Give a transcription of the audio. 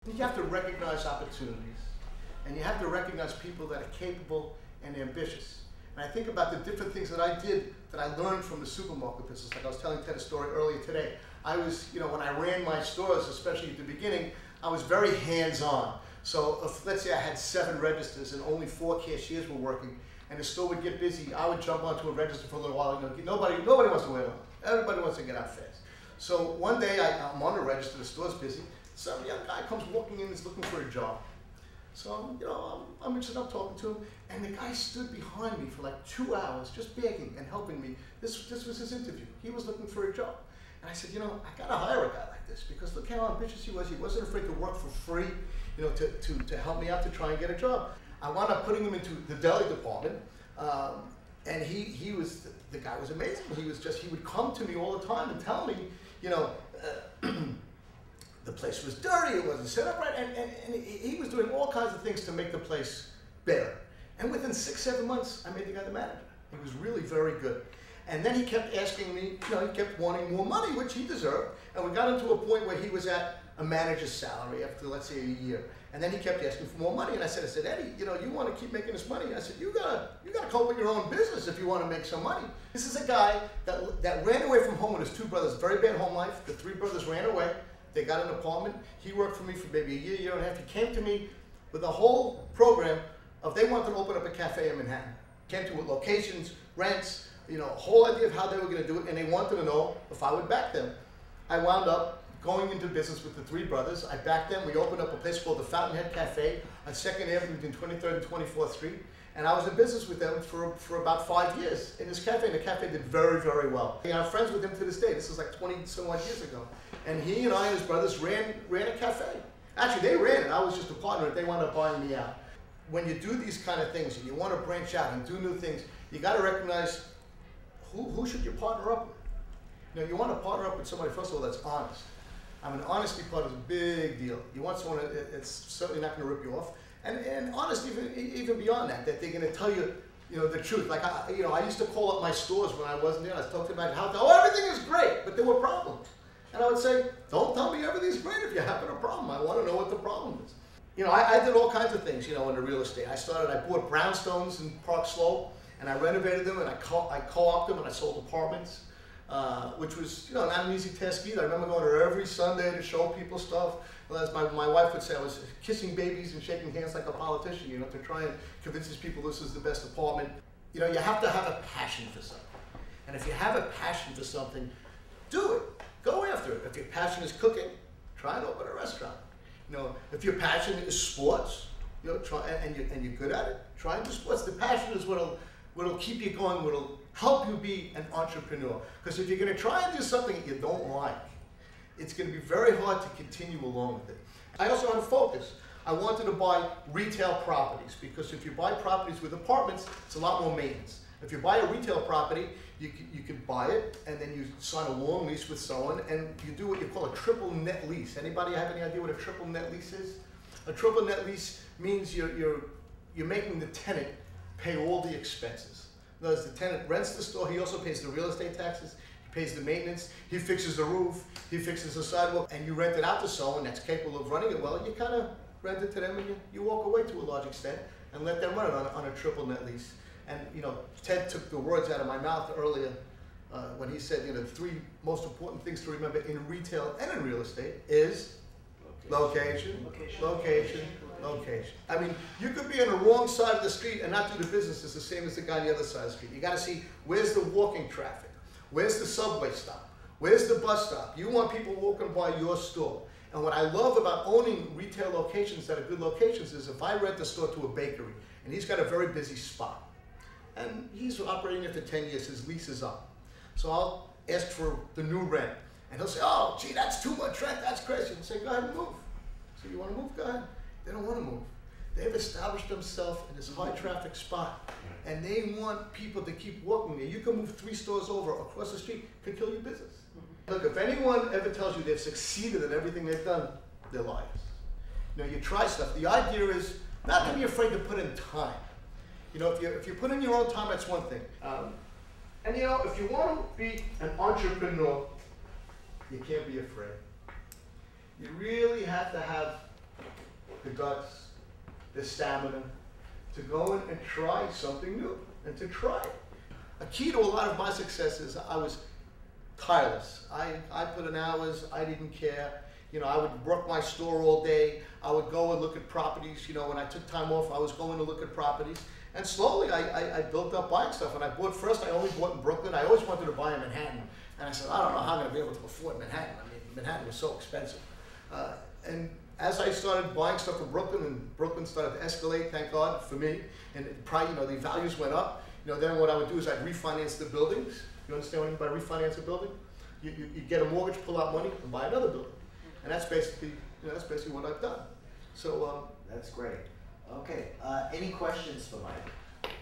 You have to recognize opportunities, and you have to recognize people that are capable and ambitious. And I think about the different things that I did that I learned from the supermarket business. Like I was telling Ted a story earlier today. I was, when I ran my stores, especially at the beginning, I was very hands-on. So if, let's say I had 7 registers and only 4 cashiers were working, and the store would get busy, I would jump onto a register for a little while. Nobody wants to wait long. Everybody wants to get out fast. So one day I'm on the register, the store's busy. Some young guy comes walking in, he's looking for a job. So, I'm interested, I'm talking to him, and the guy stood behind me for like 2 hours, just begging and helping me. This was his interview. He was looking for a job. And I said, I gotta hire a guy like this, because look how ambitious he was. He wasn't afraid to work for free, to help me out to try and get a job. I wound up putting him into the deli department, and the guy was amazing. He would come to me all the time and tell me, the place was dirty, it wasn't set up right, and he was doing all kinds of things to make the place better. And within 6-7 months, I made the guy the manager. He was really very good. And then he kept asking me, he kept wanting more money, which he deserved. And we got into a point where he was at a manager's salary after, let's say, a year. And then he kept asking for more money. And I said, Eddie, you want to keep making this money? I said, you gotta come up with your own business if you want to make some money. This is a guy that ran away from home with his 2 brothers, very bad home life. The 3 brothers ran away. They got an apartment. He worked for me for maybe a year and a half. He came to me with a whole program of they wanted to open up a cafe in Manhattan. Came to it, locations, rents, a whole idea of how they were going to do it, and they wanted to know if I would back them. I wound up going into business with the 3 brothers. I backed them. We opened up a place called the Fountainhead Cafe on 2nd Avenue between 23rd and 24th Street. And I was in business with them for about 5 years in this cafe, and the cafe did very, very well. I'm friends with him to this day. This is like 20-some-odd years ago. And he and I and his brothers ran a cafe. Actually, they ran it. I was just a partner, and they wound up buying me out. When you do these kind of things, and you want to branch out and do new things, you got to recognize who should you partner up with. You want to partner up with somebody, first of all, that's honest. Honesty part is a big deal. You want someone that's certainly not going to rip you off. And honest, even beyond that they're going to tell you, the truth. Like, I used to call up my stores when I wasn't there. I was talking about how, everything is great, but there were problems. And I would say, don't tell me everything's great if you're having a problem. I want to know what the problem is. I did all kinds of things, in the real estate. I bought brownstones in Park Slope, and I renovated them, and I co-opted them, and I sold apartments, which was, not an easy task either. I remember going there every Sunday to show people stuff. Well, as my wife would say, I was kissing babies and shaking hands like a politician, to try and convince these people this is the best apartment. You have to have a passion for something. And if you have a passion for something, do it. Go after it. If your passion is cooking, try and open a restaurant. If your passion is sports, try and you're good at it, try and do sports. The passion is what'll keep you going, what'll help you be an entrepreneur. Because if you're going to try and do something that you don't like, it's going to be very hard to continue along with it. I also had a focus. I wanted to buy retail properties, because if you buy properties with apartments, it's a lot more maintenance. If you buy a retail property, you could buy it, and then you sign a long lease with someone, and you do what you call a triple net lease. Anybody have any idea what a triple net lease is? A triple net lease means you're making the tenant pay all the expenses. In other words, the tenant rents the store, he also pays the real estate taxes, he pays the maintenance, he fixes the roof, he fixes the sidewalk, and you rent it out to someone that's capable of running it well. You kind of rent it to them, and you walk away to a large extent and let them run it on a triple net lease. And Ted took the words out of my mouth earlier when he said, the 3 most important things to remember in retail and in real estate is location. You could be on the wrong side of the street and not do the business the same as the guy on the other side of the street. You got to see, where's the walking traffic? Where's the subway stop? Where's the bus stop? You want people walking by your store. And what I love about owning retail locations that are good locations is if I rent the store to a bakery, and he's got a very busy spot, and he's operating it for 10 years, his lease is up. So I'll ask for the new rent, and he'll say, oh, gee, that's too much rent, that's crazy. I'll say, go ahead and move. So you want to move? Go ahead. They don't want to move. They've established themselves in this high traffic spot, and they want people to keep walking there. You can move 3 stores over across the street, could kill your business. Look, if anyone ever tells you they've succeeded at everything they've done, they're liars. You try stuff. The idea is not to be afraid to put in time. If you put in your own time, that's one thing. And if you want to be an entrepreneur, you can't be afraid. You really have to have guts, the stamina to go in and try something new and to try it. A key to a lot of my success is I was tireless. I put in hours, I didn't care. You know, I would work my store all day. I would go and look at properties. You know, when I took time off, I was going to look at properties. And slowly I built up buying stuff. And I only bought in Brooklyn. I always wanted to buy in Manhattan. And I said, I don't know how I'm going to be able to afford Manhattan. I mean, Manhattan was so expensive. And as I started buying stuff in Brooklyn, and Brooklyn started to escalate, thank God for me, and probably, you know, the values went up. You know, then what I would do is I'd refinance the buildings. You understand what I mean by refinance a building? You get a mortgage, pull out money, and buy another building. And that's basically, you know, that's basically what I've done. So that's great. Okay, any questions for Mike?